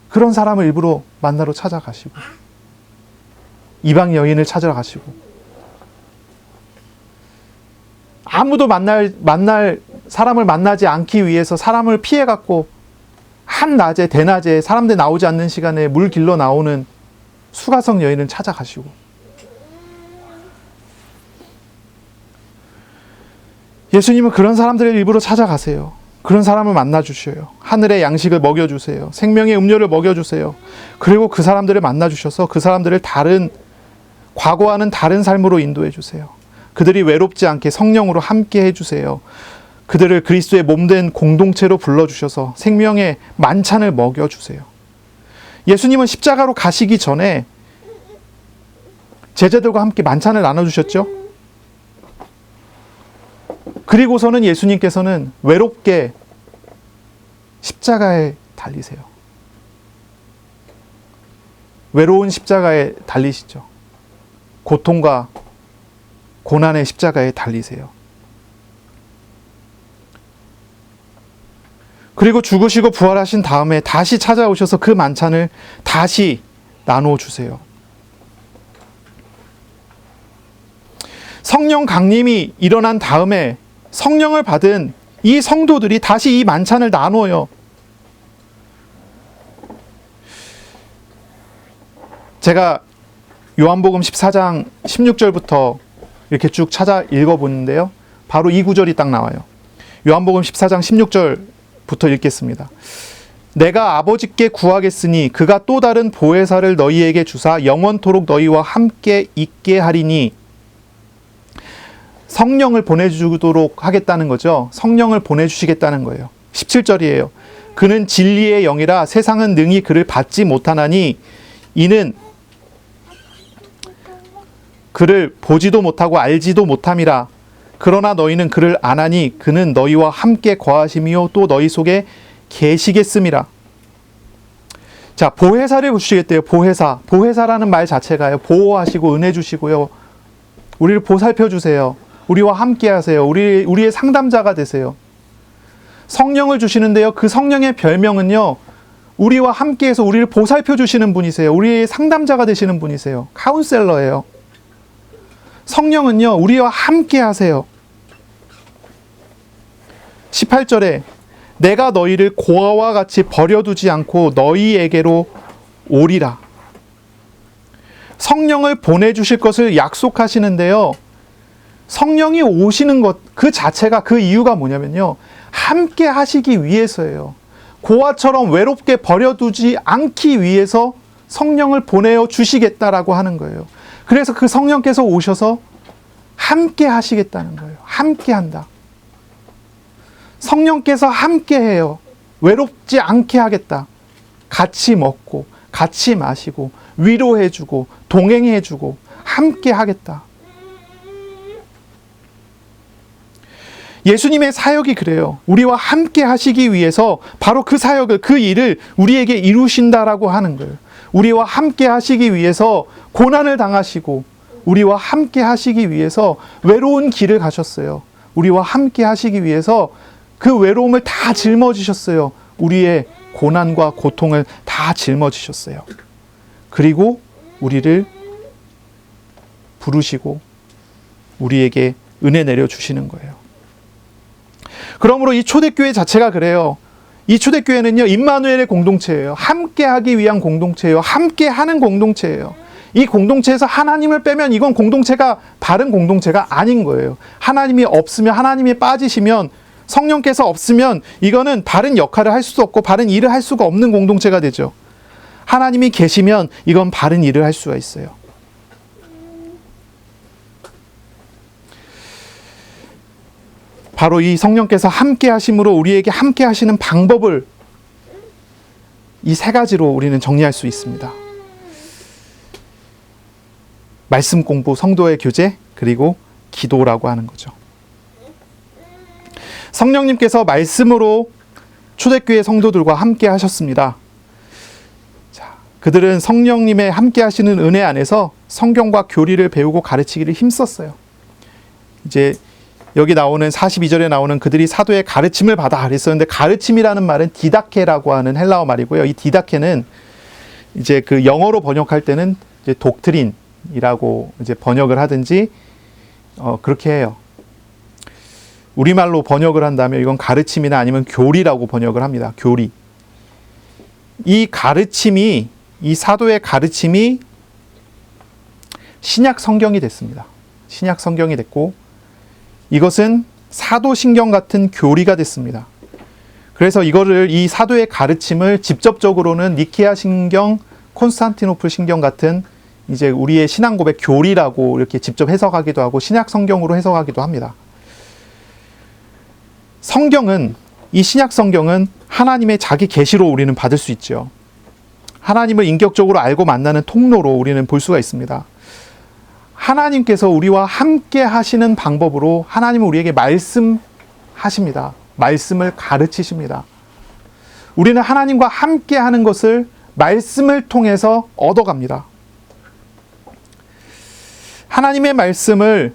A: 그런 사람을 일부러 만나러 찾아가시고, 이방 여인을 찾으러 가시고, 아무도 만날 사람을 만나지 않기 위해서 사람을 피해갖고 한낮에 대낮에 사람들 나오지 않는 시간에 물 길러 나오는 수가성 여인을 찾아가시고, 예수님은 그런 사람들을 일부러 찾아가세요. 그런 사람을 만나주셔요. 하늘의 양식을 먹여주세요. 생명의 음료를 먹여주세요. 그리고 그 사람들을 만나주셔서 그 사람들을 과거와는 다른 삶으로 인도해 주세요. 그들이 외롭지 않게 성령으로 함께 해주세요. 그들을 그리스도의 몸된 공동체로 불러주셔서 생명의 만찬을 먹여주세요. 예수님은 십자가로 가시기 전에 제자들과 함께 만찬을 나눠주셨죠. 그리고서는 예수님께서는 외롭게 십자가에 달리세요. 외로운 십자가에 달리시죠. 고통과 고난의 십자가에 달리세요. 그리고 죽으시고 부활하신 다음에 다시 찾아오셔서 그 만찬을 다시 나누어 주세요. 성령 강림이 일어난 다음에 성령을 받은 이 성도들이 다시 이 만찬을 나눠요. 제가 요한복음 14장 16절부터 이렇게 쭉 찾아 읽어보는데요, 바로 이 구절이 딱 나와요. 요한복음 14장 16절부터 읽겠습니다. 내가 아버지께 구하겠으니 그가 또 다른 보혜사를 너희에게 주사 영원토록 너희와 함께 있게 하리니. 성령을 보내주도록 하겠다는 거죠. 성령을 보내주시겠다는 거예요. 17절이에요. 그는 진리의 영이라 세상은 능히 그를 받지 못하나니 이는 그를 보지도 못하고 알지도 못함이라. 그러나 너희는 그를 아나니 그는 너희와 함께 거하심이요 또 너희 속에 계시겠음이라. 자, 보혜사를 주시겠대요. 보혜사. 보혜사라는 말 자체가요, 보호하시고 은혜 주시고요, 우리를 보살펴 주세요. 우리와 함께 하세요. 우리의 상담자가 되세요. 성령을 주시는데요. 그 성령의 별명은요, 우리와 함께해서 우리를 보살펴 주시는 분이세요. 우리의 상담자가 되시는 분이세요. 카운셀러예요. 성령은요, 우리와 함께 하세요. 18절에 내가 너희를 고아와 같이 버려두지 않고 너희에게로 오리라. 성령을 보내주실 것을 약속하시는데요. 성령이 오시는 것, 그 자체가, 그 이유가 뭐냐면요, 함께 하시기 위해서예요. 고아처럼 외롭게 버려두지 않기 위해서 성령을 보내어 주시겠다라고 하는 거예요. 그래서 그 성령께서 오셔서 함께 하시겠다는 거예요. 함께 한다. 성령께서 함께 해요. 외롭지 않게 하겠다. 같이 먹고, 같이 마시고, 위로해주고, 동행해주고, 함께 하겠다. 예수님의 사역이 그래요. 우리와 함께 하시기 위해서 바로 그 사역을, 그 일을 우리에게 이루신다라고 하는 거예요. 우리와 함께 하시기 위해서 고난을 당하시고, 우리와 함께 하시기 위해서 외로운 길을 가셨어요. 우리와 함께 하시기 위해서 그 외로움을 다 짊어지셨어요. 우리의 고난과 고통을 다 짊어지셨어요. 그리고 우리를 부르시고 우리에게 은혜 내려주시는 거예요. 그러므로 이 초대교회 자체가 그래요. 이 초대교회는요, 임마누엘의 공동체예요. 함께하기 위한 공동체예요. 함께하는 공동체예요. 이 공동체에서 하나님을 빼면 이건 공동체가, 바른 공동체가 아닌 거예요. 하나님이 없으면, 하나님이 빠지시면, 성령께서 없으면 이거는 바른 역할을 할 수도 없고 바른 일을 할 수가 없는 공동체가 되죠. 하나님이 계시면 이건 바른 일을 할 수가 있어요. 바로 이 성령께서 함께 하심으로 우리에게 함께 하시는 방법을 이 세 가지로 우리는 정리할 수 있습니다. 말씀 공부, 성도의 교제, 그리고 기도라고 하는 거죠. 성령님께서 말씀으로 초대교회 성도들과 함께 하셨습니다. 자, 그들은 성령님의 함께 하시는 은혜 안에서 성경과 교리를 배우고 가르치기를 힘썼어요. 이제 여기 나오는 42절에 나오는 그들이 사도의 가르침을 받아 그랬었는데, 가르침이라는 말은 디다케라고 하는 헬라어 말이고요. 이 디다케는 이제 그 영어로 번역할 때는 이제 독트린이라고 이제 번역을 하든지 그렇게 해요. 우리말로 번역을 한다면 이건 가르침이나 아니면 교리라고 번역을 합니다. 교리. 이 가르침이, 이 사도의 가르침이 신약 성경이 됐습니다. 신약 성경이 됐고, 이것은 사도신경 같은 교리가 됐습니다. 그래서 이거를, 이 사도의 가르침을 직접적으로는 니케아 신경, 콘스탄티노플 신경 같은 이제 우리의 신앙 고백 교리라고 이렇게 직접 해석하기도 하고 신약 성경으로 해석하기도 합니다. 성경은, 이 신약 성경은 하나님의 자기 계시로 우리는 받을 수 있죠. 하나님을 인격적으로 알고 만나는 통로로 우리는 볼 수가 있습니다. 하나님께서 우리와 함께 하시는 방법으로 하나님은 우리에게 말씀하십니다. 말씀을 가르치십니다. 우리는 하나님과 함께 하는 것을 말씀을 통해서 얻어갑니다. 하나님의 말씀을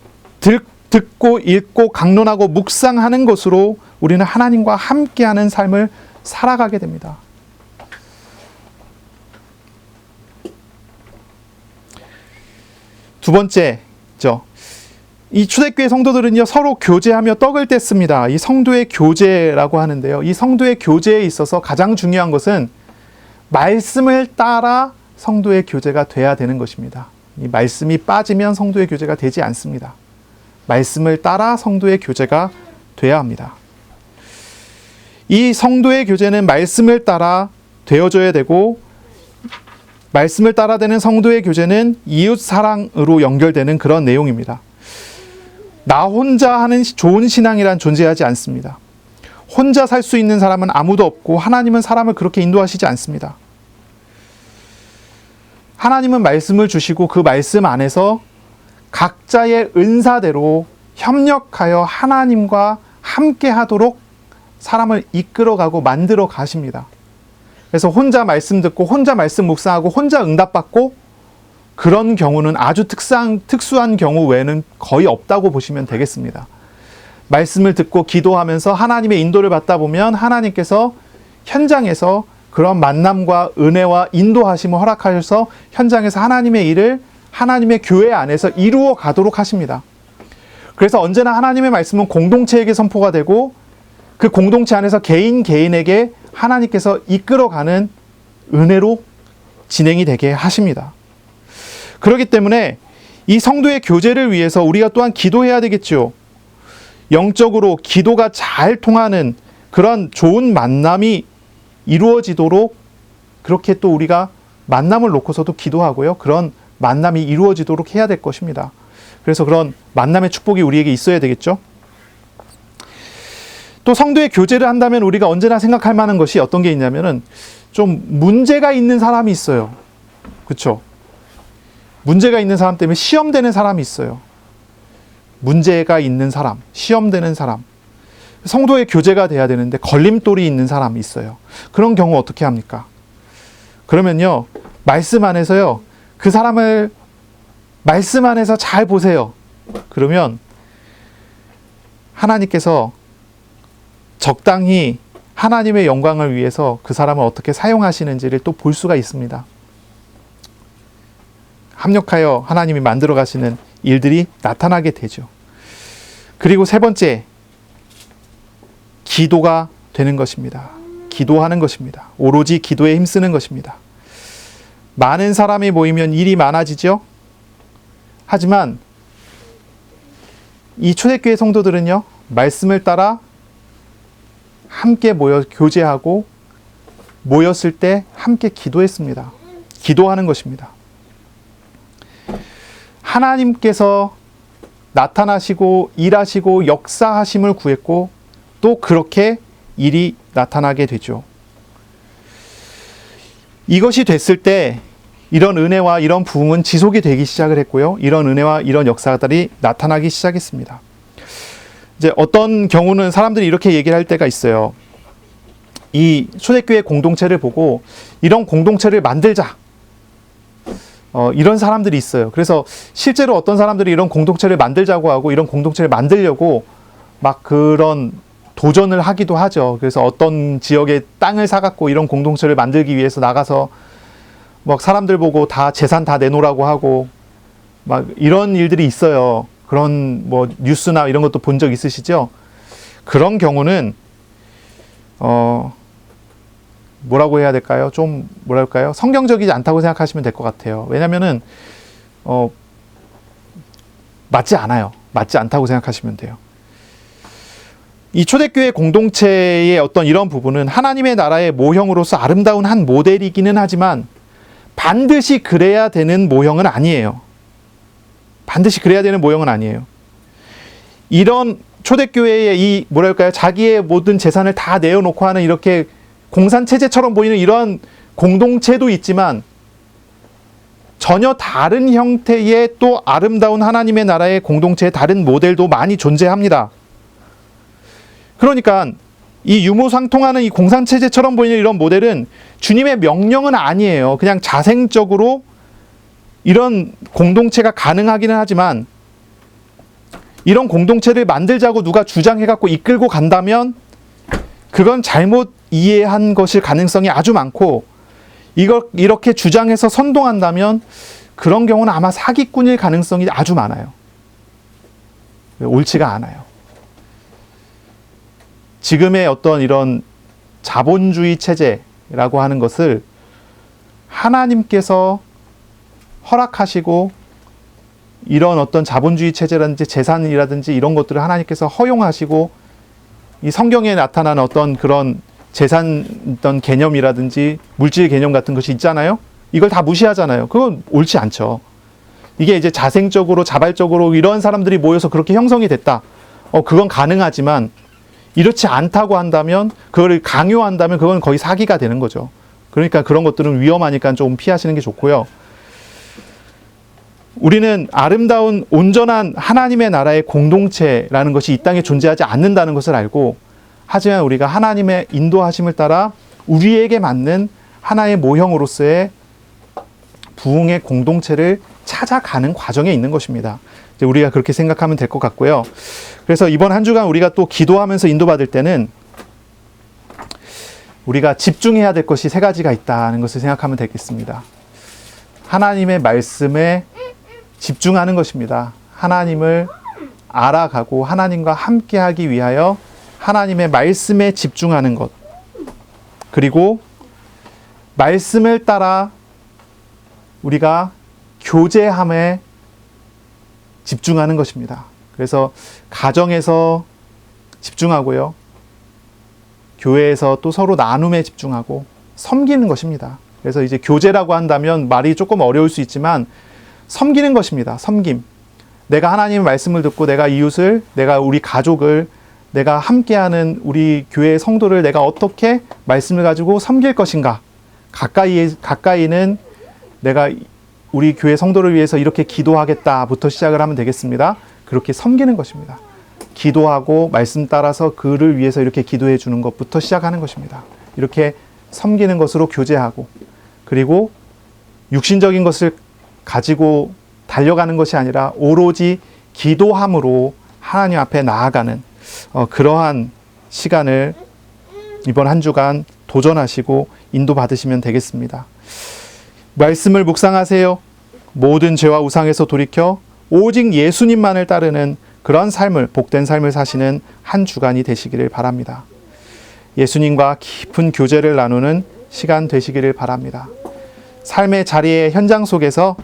A: 듣고 읽고 강론하고 묵상하는 것으로 우리는 하나님과 함께하는 삶을 살아가게 됩니다. 두 번째죠. 이 초대교회 성도들은요, 서로 교제하며 떡을 뗐습니다. 이 성도의 교제라고 하는데요. 이 성도의 교제에 있어서 가장 중요한 것은 말씀을 따라 성도의 교제가 돼야 되는 것입니다. 이 말씀이 빠지면 성도의 교제가 되지 않습니다. 말씀을 따라 성도의 교제가 돼야 합니다. 이 성도의 교제는 말씀을 따라 되어져야 되고, 말씀을 따라 되는 성도의 교제는 이웃 사랑으로 연결되는 그런 내용입니다. 나 혼자 하는 좋은 신앙이란 존재하지 않습니다. 혼자 살 수 있는 사람은 아무도 없고 하나님은 사람을 그렇게 인도하시지 않습니다. 하나님은 말씀을 주시고 그 말씀 안에서 각자의 은사대로 협력하여 하나님과 함께 하도록 사람을 이끌어가고 만들어 가십니다. 그래서 혼자 말씀 듣고 혼자 말씀 묵상하고 혼자 응답받고 그런 경우는 아주 특수한 경우 외에는 거의 없다고 보시면 되겠습니다. 말씀을 듣고 기도하면서 하나님의 인도를 받다 보면 하나님께서 현장에서 그런 만남과 은혜와 인도하심을 허락하셔서 현장에서 하나님의 일을 하나님의 교회 안에서 이루어 가도록 하십니다. 그래서 언제나 하나님의 말씀은 공동체에게 선포가 되고 그 공동체 안에서 개인에게 하나님께서 이끌어가는 은혜로 진행이 되게 하십니다. 그렇기 때문에 이 성도의 교제를 위해서 우리가 또한 기도해야 되겠죠. 영적으로 기도가 잘 통하는 그런 좋은 만남이 이루어지도록 그렇게 또 우리가 만남을 놓고서도 기도하고요. 그런 만남이 이루어지도록 해야 될 것입니다. 그래서 그런 만남의 축복이 우리에게 있어야 되겠죠. 또 성도의 교제를 한다면 우리가 언제나 생각할 만한 것이 어떤 게 있냐면은 좀 문제가 있는 사람이 있어요. 그렇죠? 문제가 있는 사람 때문에 시험되는 사람이 있어요. 문제가 있는 사람, 시험되는 사람. 성도의 교제가 돼야 되는데 걸림돌이 있는 사람이 있어요. 그런 경우 어떻게 합니까? 그러면요, 말씀 안에서요, 그 사람을 말씀 안에서 잘 보세요. 그러면 하나님께서 적당히 하나님의 영광을 위해서 그 사람을 어떻게 사용하시는지를 또 볼 수가 있습니다. 합력하여 하나님이 만들어 가시는 일들이 나타나게 되죠. 그리고 세 번째, 기도가 되는 것입니다. 기도하는 것입니다. 오로지 기도에 힘쓰는 것입니다. 많은 사람이 모이면 일이 많아지죠. 하지만 이 초대교회 성도들은요, 말씀을 따라 함께 모여 교제하고 모였을 때 함께 기도했습니다. 기도하는 것입니다. 하나님께서 나타나시고 일하시고 역사하심을 구했고 또 그렇게 일이 나타나게 되죠. 이것이 됐을 때 이런 은혜와 이런 부흥은 지속이 되기 시작을 했고요. 이런 은혜와 이런 역사들이 나타나기 시작했습니다. 이제 어떤 경우는 사람들이 이렇게 얘기를 할 때가 있어요. 이 초대교회 공동체를 보고 이런 공동체를 만들자. 이런 사람들이 있어요. 그래서 실제로 어떤 사람들이 이런 공동체를 만들자고 하고 이런 공동체를 만들려고 막 그런 도전을 하기도 하죠. 그래서 어떤 지역에 땅을 사갖고 이런 공동체를 만들기 위해서 나가서 막 사람들 보고 다 재산 다 내놓으라고 하고 막 이런 일들이 있어요. 그런 뭐 뉴스나 이런 것도 본 적 있으시죠? 그런 경우는 뭐라고 해야 될까요? 좀 뭐랄까요? 성경적이지 않다고 생각하시면 될 것 같아요. 왜냐면은 맞지 않아요. 맞지 않다고 생각하시면 돼요. 이 초대교회 공동체의 어떤 이런 부분은 하나님의 나라의 모형으로서 아름다운 한 모델이기는 하지만 반드시 그래야 되는 모형은 아니에요. 반드시 그래야 되는 모형은 아니에요. 이런 초대교회의 이 뭐랄까요? 자기의 모든 재산을 다 내어놓고 하는 이렇게 공산체제처럼 보이는 이런 공동체도 있지만 전혀 다른 형태의 또 아름다운 하나님의 나라의 공동체의 다른 모델도 많이 존재합니다. 그러니까 이 유무상통하는 이 공산체제처럼 보이는 이런 모델은 주님의 명령은 아니에요. 그냥 자생적으로 이런 공동체가 가능하기는 하지만 이런 공동체를 만들자고 누가 주장해갖고 이끌고 간다면 그건 잘못 이해한 것일 가능성이 아주 많고 이걸 이렇게 주장해서 선동한다면 그런 경우는 아마 사기꾼일 가능성이 아주 많아요. 옳지가 않아요. 지금의 어떤 이런 자본주의 체제라고 하는 것을 하나님께서 허락하시고 이런 어떤 자본주의 체제라든지 재산이라든지 이런 것들을 하나님께서 허용하시고 이 성경에 나타나는 어떤 그런 재산 어떤 개념이라든지 물질 개념 같은 것이 있잖아요. 이걸 다 무시하잖아요. 그건 옳지 않죠. 이게 이제 자생적으로 자발적으로 이런 사람들이 모여서 그렇게 형성이 됐다. 그건 가능하지만 이렇지 않다고 한다면 그거를 강요한다면 그건 거의 사기가 되는 거죠. 그러니까 그런 것들은 위험하니까 좀 피하시는 게 좋고요. 우리는 아름다운 온전한 하나님의 나라의 공동체라는 것이 이 땅에 존재하지 않는다는 것을 알고 하지만 우리가 하나님의 인도하심을 따라 우리에게 맞는 하나의 모형으로서의 부흥의 공동체를 찾아가는 과정에 있는 것입니다. 이제 우리가 그렇게 생각하면 될 것 같고요. 그래서 이번 한 주간 우리가 또 기도하면서 인도받을 때는 우리가 집중해야 될 것이 세 가지가 있다는 것을 생각하면 되겠습니다. 하나님의 말씀에 집중하는 것입니다. 하나님을 알아가고 하나님과 함께하기 위하여 하나님의 말씀에 집중하는 것. 그리고 말씀을 따라 우리가 교제함에 집중하는 것입니다. 그래서 가정에서 집중하고요. 교회에서 또 서로 나눔에 집중하고 섬기는 것입니다. 그래서 이제 교제라고 한다면 말이 조금 어려울 수 있지만 섬기는 것입니다. 섬김. 내가 하나님의 말씀을 듣고 내가 이웃을, 내가 우리 가족을, 내가 함께하는 우리 교회 성도를 내가 어떻게 말씀을 가지고 섬길 것인가. 가까이는 내가 우리 교회 성도를 위해서 이렇게 기도하겠다부터 시작을 하면 되겠습니다. 그렇게 섬기는 것입니다. 기도하고 말씀 따라서 그를 위해서 이렇게 기도해 주는 것부터 시작하는 것입니다. 이렇게 섬기는 것으로 교제하고, 그리고 육신적인 것을 가지고 달려가는 것이 아니라 오로지 기도함으로 하나님 앞에 나아가는 그러한 시간을 이번 한 주간 도전하시고 인도받으시면 되겠습니다. 말씀을 묵상하세요. 모든 죄와 우상에서 돌이켜 오직 예수님만을 따르는 그런 삶을, 복된 삶을 사시는 한 주간이 되시기를 바랍니다. 예수님과 깊은 교제를 나누는 시간 되시기를 바랍니다. 삶의 자리의 현장 속에서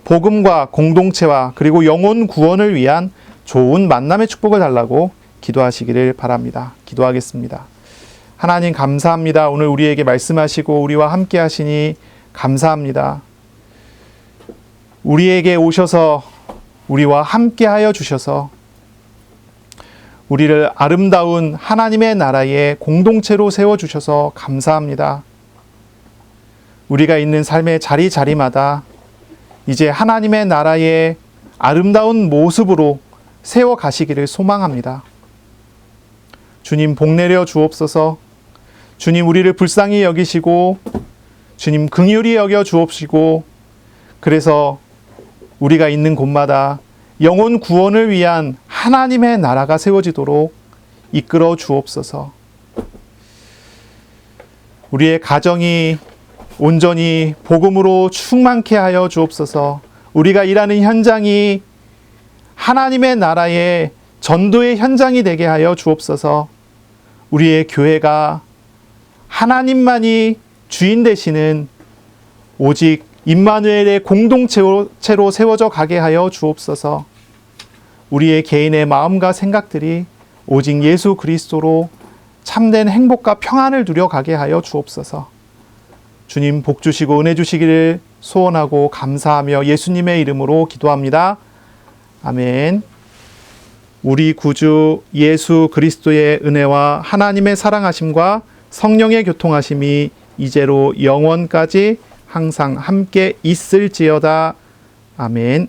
A: 복음과 공동체와 그리고 영혼 구원을 위한 좋은 만남의 축복을 달라고 기도하시기를 바랍니다. 기도하겠습니다. 하나님 감사합니다. 오늘 우리에게 말씀하시고 우리와 함께 하시니 감사합니다. 우리에게 오셔서 우리와 함께 하여 주셔서 우리를 아름다운 하나님의 나라의 공동체로 세워주셔서 감사합니다. 우리가 있는 삶의 자리마다 이제 하나님의 나라의 아름다운 모습으로 세워가시기를 소망합니다. 주님 복내려 주옵소서. 주님 우리를 불쌍히 여기시고 주님 긍휼히 여겨 주옵시고, 그래서 우리가 있는 곳마다 영혼 구원을 위한 하나님의 나라가 세워지도록 이끌어 주옵소서. 우리의 가정이 온전히 복음으로 충만케 하여 주옵소서. 우리가 일하는 현장이 하나님의 나라의 전도의 현장이 되게 하여 주옵소서. 우리의 교회가 하나님만이 주인 되시는 오직 임마누엘의 공동체로 세워져 가게 하여 주옵소서. 우리의 개인의 마음과 생각들이 오직 예수 그리스도로 참된 행복과 평안을 누려가게 하여 주옵소서. 주님 복 주시고 은혜 주시기를 소원하고 감사하며 예수님의 이름으로 기도합니다. 아멘. 우리 구주 예수 그리스도의 은혜와 하나님의 사랑하심과 성령의 교통하심이 이제로 영원까지 항상 함께 있을지어다. 아멘.